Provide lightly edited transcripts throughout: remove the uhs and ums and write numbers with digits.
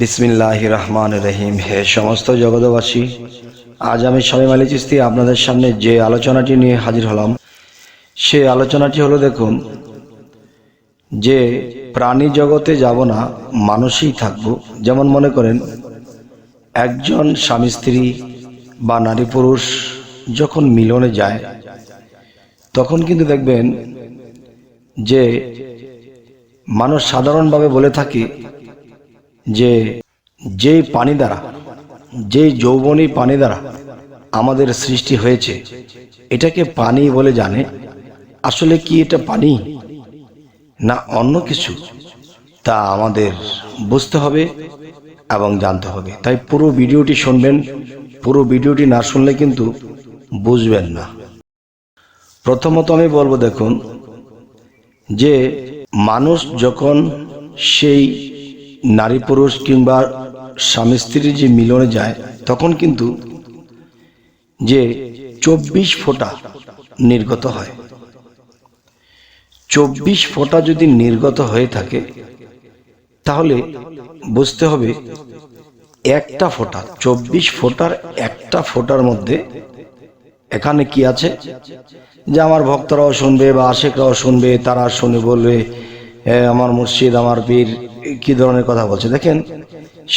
বিসমিল্লাহির রহমানির রহিম। হে সমস্ত জগতবাসী, আজ আমি শামীম আলী চিশতি আপনাদের সামনে যে আলোচনাটি নিয়ে হাজির হলাম, সেই আলোচনাটি হলো, দেখুন, যে প্রাণী জগতে যাব না, মানুষই থাকবো। যেমন মনে করেন, একজন স্বামী স্ত্রী বা নারী পুরুষ যখন মিলনে যায়, তখন কিন্তু দেখবেন যে মানুষ সাধারণভাবে বলে থাকে যে যেই পানি দ্বারা, যেই যৌবনী পানি দ্বারা আমাদের সৃষ্টি হয়েছে, এটাকে পানি বলে জানে। আসলে কি এটা পানি না অন্য কিছু, তা আমাদের বুঝতে হবে এবং জানতে হবে। তাই পুরো ভিডিওটি শুনবেন। পুরো ভিডিওটি না শুনলে কিন্তু বুঝবেন না। প্রথমত আমি বলবো, দেখুন, যে মানুষ যখন সেই নারী পুরুষ কিংবা স্বামী স্ত্রীর যে মিলনে যায়, তখন কিন্তু যে 24 ফোঁটা নির্গত হয়। 24 ফোঁটা যদি নির্গত হয়ে থাকে, তাহলে বুঝতে হবে একটা ফোঁটা, 24 ফোঁটার একটা ফোঁটার মধ্যে এখানে কি আছে, যে আমার ভক্তরাও শুনবে বা আশেকরাও শুনবে, তারা শুনে বলবে আমার মুর্শিদ, আমার পীর কি ধরনের কথা বলছে। দেখেন,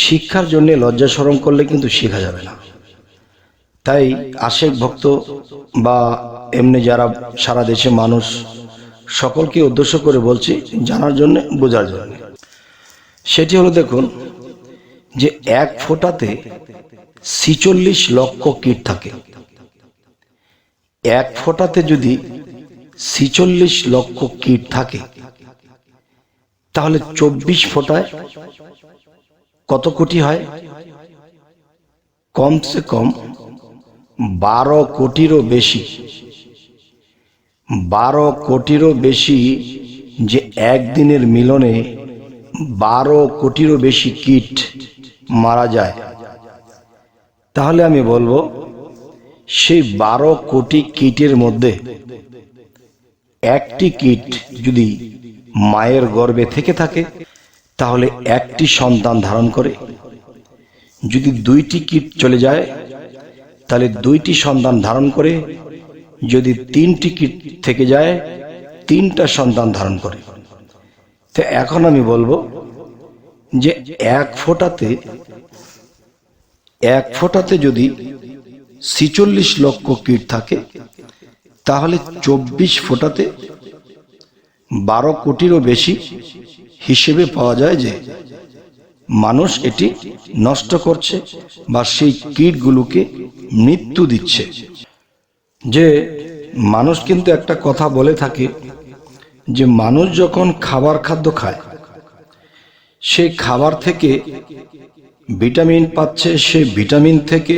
শিক্ষার জন্য লজ্জা শরম করলে কিন্তু শেখা যাবে না। তাই আশেক ভক্ত বা এমনি যারা সারা দেশে মানুষ, সকলকে উদ্দেশ্য করে বলছি, জানার জন্য, বোঝার জন্য। সেটি হলো, দেখুন, যে এক ফোঁটাতে 46 লক্ষ কীট থাকে। এক ফোঁটাতে যদি 46 লক্ষ কীট থাকে, তাহলে 24 ফোঁটায় কত কোটি হয়? কমসে কম 12 কোটিরও বেশি। 12 কোটিরও বেশি, যে একদিনের মিলনে 12 কোটিরও বেশি কীট মারা যায়। তাহলে আমি বলবো, সেই 12 কোটি কীটের মধ্যে একটি কীট যদি মায়ের গর্ভে থেকে থাকে, তাহলে একটি সন্তান ধারণ করে। যদি 2টি কীট চলে যায়, তাহলে 2টি সন্তান ধারণ করে। যদি 3টি কীট থেকে যায়, 3টা সন্তান ধারণ করে। তো এখন আমি বলবো যে এক ফোঁটাতে যদি 46 লক্ষ কীট থাকে, তাহলে 24 ফোঁটাতে 12 কোটিরও বেশি হিসেবে পাওয়া যায় যে মানুষ এটি নষ্ট করছে বা সেই কীটগুলোকে মৃত্যু দিচ্ছে। যে মানুষ কিন্তু একটা কথা বলে থাকে, যে মানুষ যখন খাদ্য খায়, সেই খাবার থেকে ভিটামিন পাচ্ছে, সেই ভিটামিন থেকে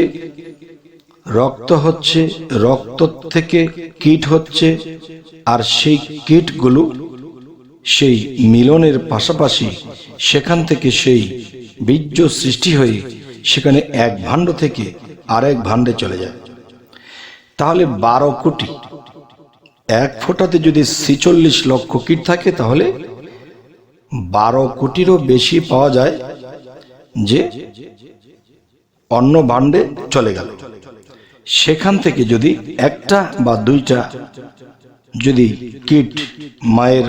রক্ত হচ্ছে, রক্ত থেকে কীট হচ্ছে, আর সেই কীটগুলো সেই মিলনের পাশাপাশি সেখান থেকে সেই বীর্য সৃষ্টি হয়ে সেখানে এক ভাণ্ড থেকে আরেক ভাণ্ডে চলে যায়। তাহলে 12 কোটি, এক ফোঁটাতে যদি 46 লক্ষ কীট থাকে, তাহলে 12 কোটিরও বেশি পাওয়া যায় যে অন্য ভাণ্ডে চলে গেল। সেখান থেকে যদি একটা বা 2টা যদি কীট মায়ের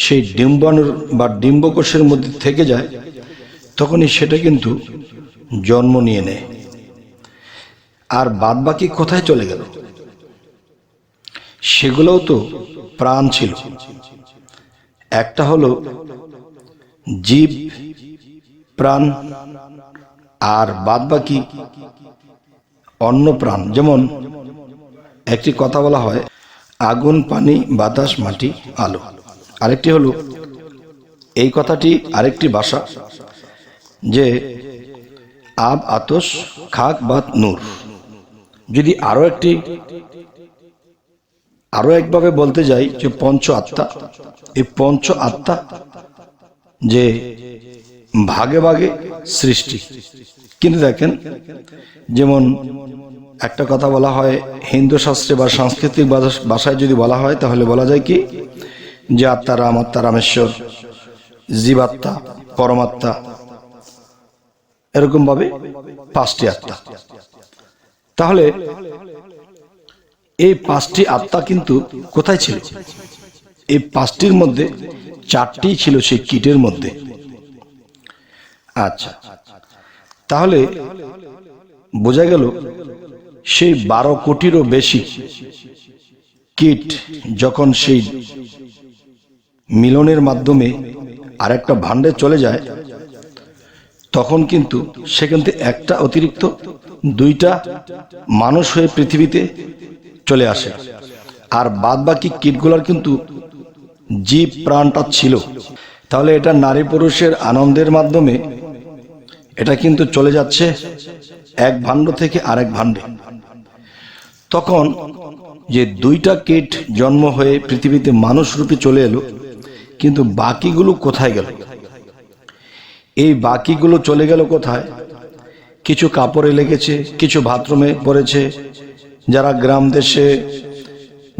সেই ডিম্বাণুর বা ডিম্বকোষের মধ্যে থেকে যায়, তখনই সেটা কিন্তু জন্ম নিয়ে নেয়। আর বাদ বাকি কোথায় চলে গেল? সেগুলোও তো প্রাণ ছিল। একটা হলো জীব প্রাণ, আর বাদ বাকি অন্য প্রাণ। যেমন একটি কথা বলা হয়, আগুন, পানি, বাতাস, মাটি, আলো। আরেকটি হলো, এই কথাটি আরেকটি ভাষা, যে আব, আতস, খাক, বাত, নূর। যদি আরো একভাবে বলতে যাই, যে পঞ্চ আত্মা। এই পঞ্চ আত্মা যে ভাগে ভাগে সৃষ্টি। কিন্তু দেখেন, যেমন একটা কথা বলা হয় হিন্দু শাস্ত্রে বা সাংস্কৃতিক ভাষায়, যদি বলা হয়, তাহলে বলা যায় কি, যে আত্মা রাম, আত্মা রামেশ্বর, জীবাত্মা, পরমাত্মা, এরকম ভাবে 5টি আত্মা। তাহলে এই 5টি আত্মা কিন্তু কোথায় ছিল? এই 5টির মধ্যে 4টি ছিল সেই কীটের মধ্যে। আচ্ছা, তাহলে বোঝা গেল সেই 12 কোটিরও বেশি কীট যখন সেই মিলনের মাধ্যমে আরেকটা ভাণ্ডে চলে যায়, তখন কিন্তু সেখান থেকে একটা অতিরিক্ত 2টা মানুষ হয়ে পৃথিবীতে চলে আসে। আর বাদ বাকি কীটগুলোর কিন্তু জীব প্রাণটা ছিল। তাহলে এটা নারী পুরুষের আনন্দের মাধ্যমে এটা কিন্তু চলে যাচ্ছে এক ভাণ্ড থেকে আরেক ভাণ্ডে। তখন যে 2টা কীট জন্ম হয়ে পৃথিবীতে মানুষ রূপে চলে এলো, কিন্তু বাকিগুলো কোথায় গেল? এই বাকিগুলো চলে গেল কোথায়? কিছু কাপড়ে লেগেছে, কিছু বাথরুমে পড়েছে। যারা গ্রাম দেশে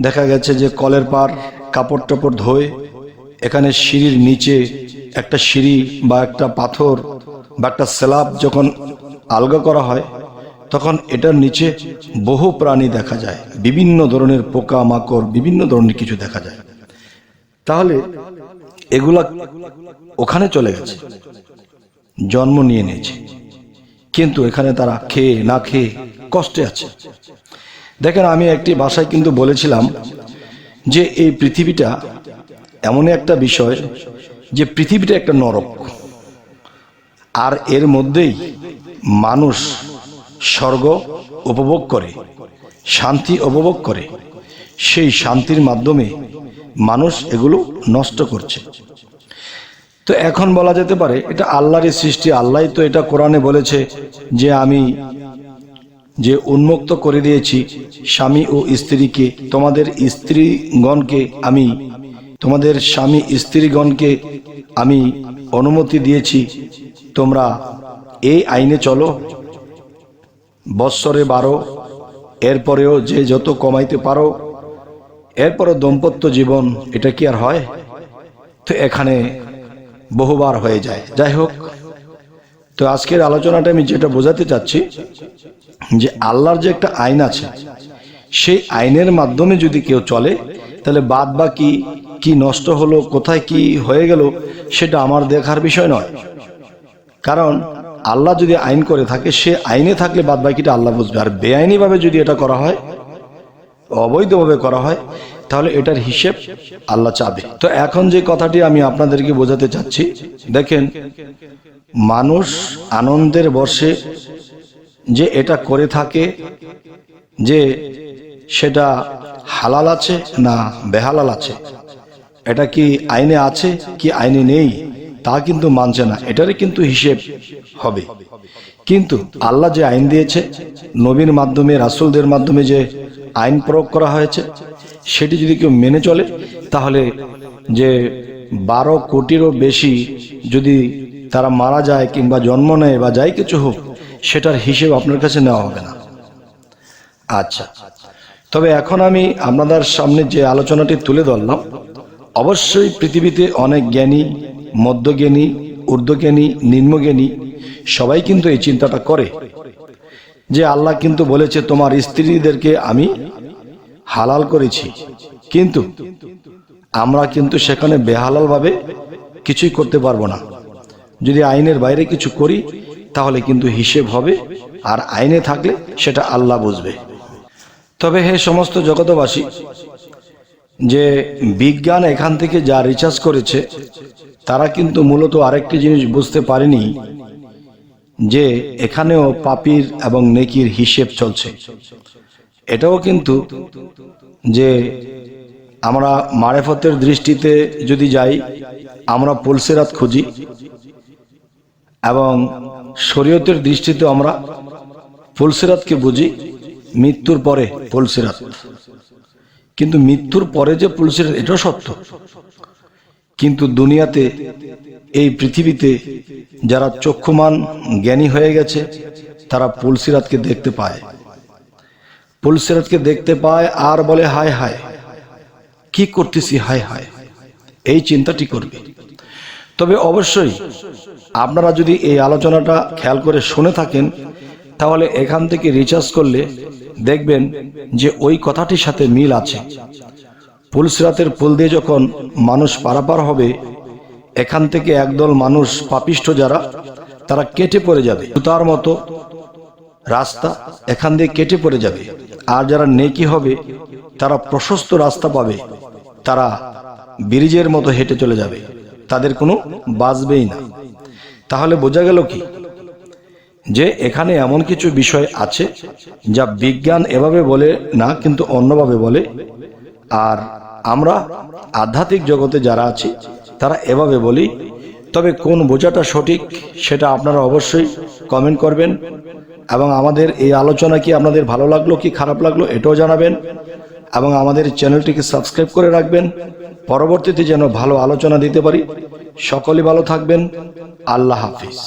দেখা গেছে যে কলের পার কাপড় টাপড় ধোয়, এখানে সিঁড়ির নিচে একটা সিঁড়ি বা একটা পাথর বা একটা স্ল্যাব যখন আলগা করা হয়, তখন এটার নিচে বহু প্রাণী দেখা যায়, বিভিন্ন ধরনের পোকা মাকড়, বিভিন্ন ধরনের কিছু দেখা যায়। তাহলে এগুলা ওখানে চলে গেছে, জন্ম নিয়ে নিয়েছে, কিন্তু এখানে তারা খেয়ে না খেয়ে কষ্টে আছে। দেখেন, আমি একটি ভাষায় কিন্তু বলেছিলাম যে এই পৃথিবীটা এমন একটা বিষয় যে পৃথিবীটা একটা নরক, আর এর মধ্যেই মানুষ স্বর্গ উপভোগ করে, শান্তি উপভোগ করে। সেই শান্তির মাধ্যমে মানুষ এগুলো নষ্ট করছে। তো এখন বলা যেতে পারে এটা আল্লাহরই সৃষ্টি। আল্লাহ তো এটা কোরআনে বলেছে যে আমি যে উন্মুক্ত করে দিয়েছি স্বামী ও স্ত্রীকে, তোমাদের স্ত্রীগণকে আমি, তোমাদের স্বামী স্ত্রীগণকে আমি অনুমতি দিয়েছি, তোমরা এই আইনে চলো, বৎসরে 12, এরপরেও যে যত কমাইতে পারো, এরপরও দাম্পত্য জীবন, এটা কি আর হয়? তো এখানে বহুবার হয়ে যায়। যাই হোক, তো আজকের আলোচনাটা আমি যেটা বোঝাতে চাচ্ছি যে আল্লাহর যে একটা আইন আছে, সেই আইনের মাধ্যমে যদি কেউ চলে, তাহলে বাদ বাকি কি নষ্ট হলো, কোথায় কি হয়ে গেল, সেটা আমার দেখার বিষয় নয়। কারণ আল্লাহ যদি আইন করে থাকে, সে আইনে থাকলে বাদ বাকিটা আল্লাহ বুঝবে। আর বেআইনি ভাবে যদি এটা করা হয়, অবৈধভাবে করা হয়, তাহলে এটার হিসেব আল্লাহ চাবে। তো এখন যে কথাটি আমি আপনাদেরকে বোঝাতে চাচ্ছি, দেখেন, মানুষ আনন্দের বর্ষে যে এটা করে থাকে, যে সেটা হালাল আছে না বেহালাল আছে, এটা কি আইনে আছে কি আইনে নেই, তা কিন্তু মানছে না। এটারই কিন্তু হিসেব হবে। কিন্তু আল্লাহ যে আইন দিয়েছে, নবীর মাধ্যমে, রাসূলদের মাধ্যমে যে আইন প্রয়োগ করা হয়েছে, সেটি যদি কেউ মেনে চলে, তাহলে যে 12 কোটিরও বেশি যদি তারা মারা যায় কিংবা জন্ম নেয় বা যাই কিছু হোক, সেটার হিসেব আপনার কাছে নেওয়া হবে না। আচ্ছা, তবে এখন আমি আপনাদের সামনে যে আলোচনাটি তুলে ধরলাম, অবশ্যই পৃথিবীতে অনেক জ্ঞানী, মধ্যজ্ঞানী, ঊর্ধ্বজ্ঞানী, নিম্নজ্ঞানী সবাই কিন্তু এই চিন্তাটা করে যে আল্লাহ কিন্তু বলেছে তোমার স্ত্রীদেরকে আমি হালাল করেছি, কিন্তু আমরা কিন্তু সেখানে বেহালাল ভাবে কিছুই করতে পারবো না। যদি আইনের বাইরে কিছু করি, তাহলে কিন্তু হিসেব হবে, আর আইনে থাকলে সেটা আল্লাহ বুঝবে। তবে হে সমস্ত জগতবাসী, যে বিজ্ঞান এখান থেকে যা রিসার্চ করেছে, তারা কিন্তু মূলত আরেকটি জিনিস বুঝতে পারেনি, যে এখানেও পাপীর এবং নেকির হিসেব চলছে। এটাও কিন্তু যে আমরা মারেফতের দৃষ্টিতে যদি যাই, আমরা পুলসিরাত খুঁজি, এবং শরীয়তের দৃষ্টিতে আমরা পুলসিরাতকে বুঝি মৃত্যুর পরে পুলসিরাত। কিন্তু মৃত্যুর পরে যে পুলসিরাত, এটাও সত্য। কিন্তু দুনিয়াতে, এই পৃথিবীতে যারা চক্ষুমান জ্ঞানী হয়ে গেছে, তারা পুলসিরাতকে দেখতে পায়, পুলসিরাতকে দেখতে পায় আর বলে হায় হায় কি করতেছি, হায় হায়, এই চিন্তাটি করবে। তবে অবশ্যই আপনারা যদি এই আলোচনাটা খেয়াল করে শুনে থাকেন, তাহলে এখান থেকে রিচার্জ করলে দেখবেন যে ওই কথাটির সাথে মিল আছে। পুলসিরাতের পুল দিয়ে যখন মানুষ পারাপার হবে, এখান থেকে একদল মানুষ পাপিষ্ঠ যারা, তারা কেটে পড়ে যাবে, জুতার মতো রাস্তা এখান দিয়ে কেটে পড়ে যাবে। আর যারা নেকি হবে তারা প্রশস্ত রাস্তা পাবে, তারা ব্রিজের মতো হেঁটে চলে যাবে, তাদের কোনো বাঁচবেই না। তাহলে বোঝা গেল কি, যে এখানে এমন কিছু বিষয় আছে যা বিজ্ঞান এভাবে বলে না, কিন্তু অন্যভাবে বলে। আর আমরা আধ্যাত্মিক জগতে যারা আছি তারা এভাবে বলি। তবে কোন বোঝাটা সঠিক সেটা আপনারা অবশ্যই কমেন্ট করবেন, এবং আমাদের এই আলোচনা কি আপনাদের ভালো লাগলো কি খারাপ লাগলো এটাও জানাবেন, এবং আমাদের চ্যানেলটিকে সাবস্ক্রাইব করে রাখবেন, পরবর্তীতে যেন ভালো আলোচনা দিতে পারি। সকলে ভালো থাকবেন। আল্লাহ হাফিজ।